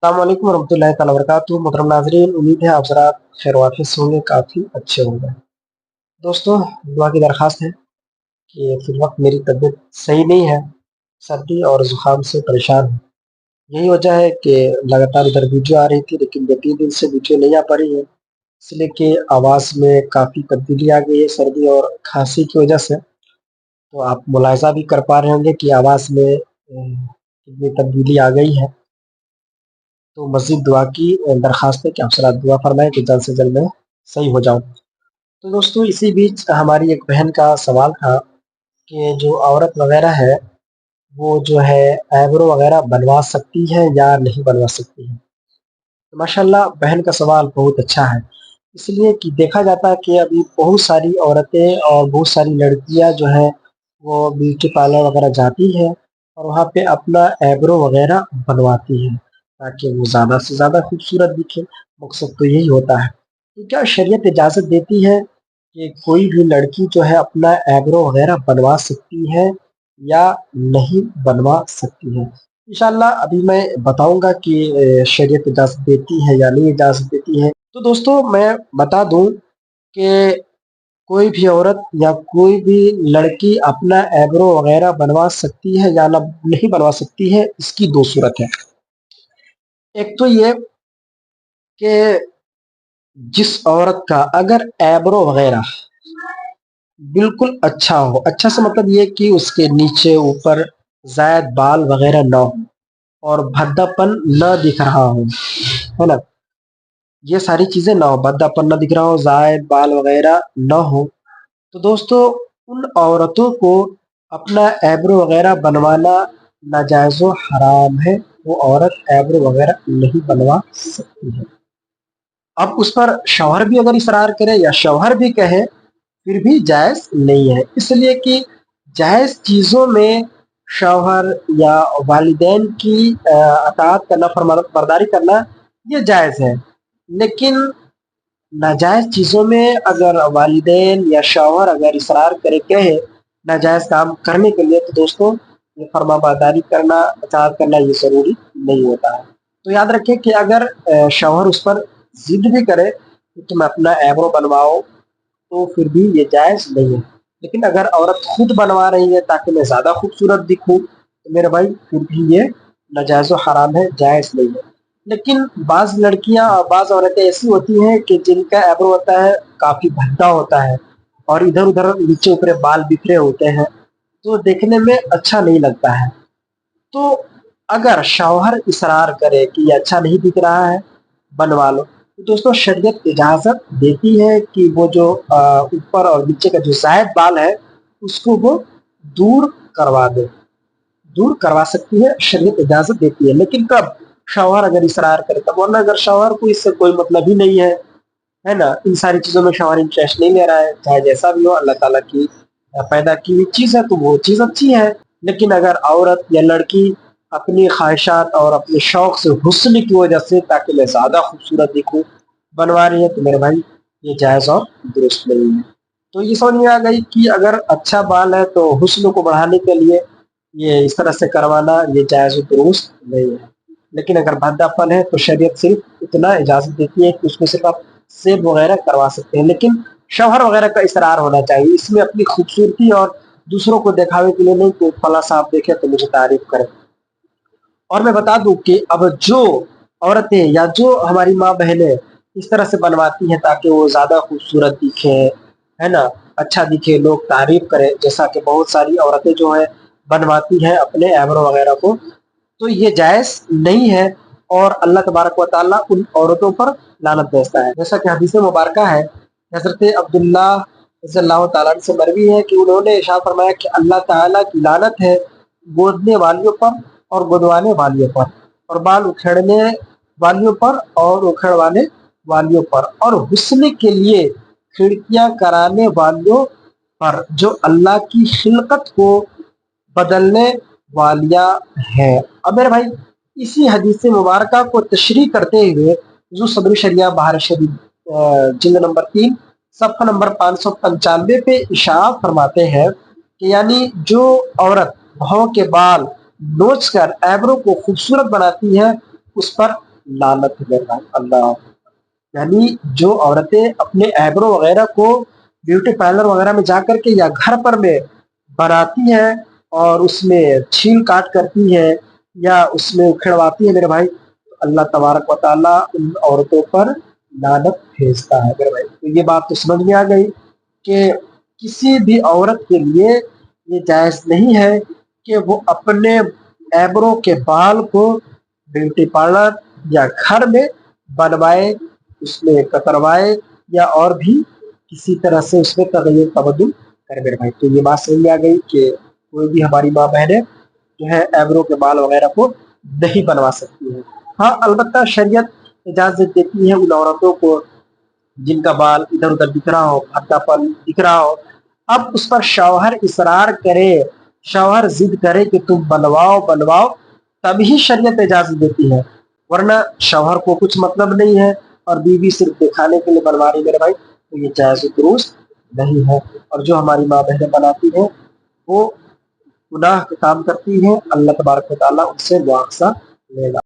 अस्सलाम वालेकुम वरहमतुल्लाहि ताला वबरकातुहू। मोहतरम नाज़रीन, उम्मीद है आप ज़रा खैर वाफियत से होंगे, काफ़ी अच्छे होंगे। दोस्तों, दुआ की दरख्वास्त है कि फ़िलवक़्त मेरी तबीयत सही नहीं है, सर्दी और ज़ुकाम से परेशान हूँ। यही वजह है कि लगातार इधर वीडियो आ रही थी, लेकिन 2-3 दिन से वीडियो नहीं आ पा रही है, इसलिए कि आवाज़ में काफ़ी तब्दीली आ गई है सर्दी और खाँसी की वजह से। तो आप मुलाहिज़ा भी कर पा रहे होंगे कि आवाज़ में कितनी तब्दीली आ गई है। तो मज़ीद दुआ की दरख्वास्त है कि आप ज़रा दुआ फ़रमाएँ कि जल्द से जल्द मैं सही हो जाऊँ। तो दोस्तों, इसी बीच हमारी एक बहन का सवाल था कि जो औरत वग़ैरह है, वो जो है आइब्रो वग़ैरह बनवा सकती है या नहीं बनवा सकती है? तो माशाअल्लाह बहन का सवाल बहुत अच्छा है, इसलिए कि देखा जाता है कि अभी बहुत सारी औरतें और बहुत सारी लड़कियाँ जो हैं, वो ब्यूटी पार्लर वग़ैरह जाती हैं और वहाँ पे अपना आइब्रो वग़ैरह बनवाती हैं, ताकि वो ज़्यादा से ज़्यादा खूबसूरत दिखें। मकसद तो यही होता है। तो क्या शरीयत इजाज़त देती है कि कोई भी लड़की जो है अपना आइब्रो वग़ैरह बनवा सकती है या नहीं बनवा सकती है? इंशाअल्लाह अभी मैं बताऊँगा कि शरीयत इजाज़त देती है या नहीं इजाज़त देती है। तो दोस्तों, मैं बता दूँ कि कोई भी औरत या कोई भी लड़की अपना आइब्रो वग़ैरह बनवा सकती है या नहीं बनवा सकती है, इसकी 2 सूरत है। एक तो ये कि जिस औरत का अगर आइब्रो वग़ैरह बिल्कुल अच्छा हो, अच्छा से मतलब ये कि उसके नीचे ऊपर ज़ायद बाल वग़ैरह ना हो और भद्दापन ना दिख रहा हो, है ना? ये सारी चीज़ें ना हो, भद्दापन ना दिख रहा हो, ज़ायद बाल वग़ैरह ना हो, तो दोस्तों उन औरतों को अपना आइब्रो वग़ैरह बनवाना नाजायज़ व हराम है। वो औरत आइब्रो वग़ैरह नहीं बनवा सकती है। अब उस पर शौहर भी अगर इसरार करे या शौहर भी कहे, फिर भी जायज़ नहीं है। इसलिए कि जायज़ चीज़ों में शौहर या वालिदैन की अताअत करना, फरमाबरदारी करना, ये जायज़ है। लेकिन नाजायज़ चीज़ों में अगर वालिदैन या शौहर अगर इसरार करे, कहे नाजायज़ काम करने के लिए, तो दोस्तों ये फरमाबरदारी करना, अताअत करना ये ज़रूरी नहीं होता है। तो याद रखें कि अगर शौहर उस पर ज़िद भी करे कि तुम अपना आइब्रो बनवाओ, तो फिर भी ये जायज़ नहीं है। लेकिन अगर औरत खुद बनवा रही है ताकि मैं ज़्यादा खूबसूरत दिखूँ, तो मेरे भाई फिर भी ये नाजायज़ व हराम है, जायज़ नहीं है। लेकिन बाज़ लड़कियाँ और बाज़ औरतें ऐसी होती हैं कि जिनका आइब्रो होता है काफ़ी भद्दा होता है और इधर-उधर नीचे-ऊपरे बाल बिखरे होते हैं, तो देखने में अच्छा नहीं लगता है। तो अगर शौहर इसरार करे कि ये अच्छा नहीं दिख रहा है, बनवा लो, तो दोस्तों शरीयत इजाज़त देती है कि वो जो ऊपर और नीचे का जो ज़ायद बाल है, उसको वो दूर करवा दे। दूर करवा सकती है, शरीयत इजाज़त देती है। लेकिन कब? शौहर अगर इसरार करे तब, वरना अगर शौहर को इससे कोई मतलब ही नहीं है ना? इन सारी चीज़ों में शौहर इंटरेस्ट नहीं ले रहा है, चाहे जैसा भी हो, अल्लाह ताला की पैदा की हुई चीज़ है, तो वो चीज़ अच्छी है। लेकिन अगर औरत या लड़की अपनी ख़्वाहिशात और अपने शौक से, हुस्न की वजह से, ताकि मैं ज़्यादा खूबसूरत दिखूँ, बनवा रही है, तो मेरे भाई ये जायज़ और दुरुस्त नहीं है। तो ये समझ में आ गई कि अगर अच्छा बाल है तो हुस्न को बढ़ाने के लिए ये इस तरह से करवाना ये जायज़ और दुरुस्त नहीं है। लेकिन अगर भद्दापन है तो शरीयत सिर्फ़ इतना इजाज़त देती है कि उसमें सिर्फ़ आप सेव वग़ैरह करवा सकते हैं, लेकिन शौहर वग़ैरह का इसरार होना चाहिए। इसमें अपनी खूबसूरती और दूसरों को दिखावे के लिए नहीं कि फलाँ साहब देखे तो मुझे तारीफ़ करें। और मैं बता दूँ कि अब जो औरतें या जो हमारी माँ-बहनें इस तरह से बनवाती हैं ताकि वो ज़्यादा खूबसूरत दिखें, है ना? अच्छा दिखे, लोग तारीफ़ करें, जैसा कि बहुत सारी औरतें जो हैं बनवाती हैं अपने आइब्रो वग़ैरह को, तो ये जायज़ नहीं है और अल्लाह तबारक व तआला उन औरतों पर लानत भेजता है। जैसा कि हदीस मुबारका है, हज़रत अब्दुल्लाह रज़ियल्लाहु तआला अन्हु से मरवी है कि उन्होंने इरशाद फरमाया कि अल्लाह ताला की लानत है गोदने वालियों पर और गुदवाने वालियों पर और बाल उखेड़ने वालियों पर और उखड़वाने वालियों पर और हुस्न के लिए खिड़कियाँ कराने वालियों पर, जो अल्लाह की खिलकत को बदलने वालियाँ हैं। अब मेरे भाई इसी हदीस मुबारका को तशरीह करते हुए हुज़ूर सदर शरिया बहार शरीफ जिल्द नंबर 3 सफ़ा नंबर 595 पे इरशाद फरमाते हैं कि यानी जो औरत भौं के बाल नोच कर आइब्रो को खूबसूरत बनाती है, उस पर لعنت ہے میرے بھائی، اللہ۔ یعنی جو عورتیں اپنے ایبرو وغیرہ کو بیوٹی پارلر وغیرہ میں جا کر کے یا گھر پر میں بناتی ہیں اور اس میں چھیل کاٹ کرتی ہے یا اس میں اکھڑواتی ہے میرے بھائی، اللہ تبارک و تعالیٰ ان عورتوں پر لعنت بھیجتا ہے میرے بھائی۔ تو یہ بات تو سمجھ میں آ گئی کہ کسی بھی عورت کے لیے یہ جائز نہیں ہے کہ وہ اپنے ایبرو کے بال کو بیوٹی پارلر یا گھر میں بنوائے، اس میں کتروائے یا اور بھی کسی طرح سے اس میں تغیر تبدل کرے میرے بھائی۔ تو یہ بات سمجھ میں آ گئی کہ کوئی بھی ہماری ماں بہنیں جو ہے ایبرو کے بال وغیرہ کو نہیں بنوا سکتی ہیں۔ ہاں البتہ شریعت اجازت دیتی ہے ان عورتوں کو جن کا بال ادھر ادھر دکھ رہا ہو، ہڈا پن دکھ رہا ہو، اب اس پر شوہر اصرار کرے، شوہر ضد کرے کہ تم بنواؤ بنواؤ، تبھی شریعت اجازت دیتی ہے، ورنہ شوہر کو کچھ مطلب نہیں ہے اور بیوی صرف دکھانے کے لیے بنوا رہی میرے بھائی، تو یہ جائز و درست نہیں ہے۔ اور جو ہماری ماں بہنیں بناتی ہیں وہ گناہ کا کام کرتی ہیں، اللہ تبارک و تعالیٰ ان سے مواخذہ لے گا۔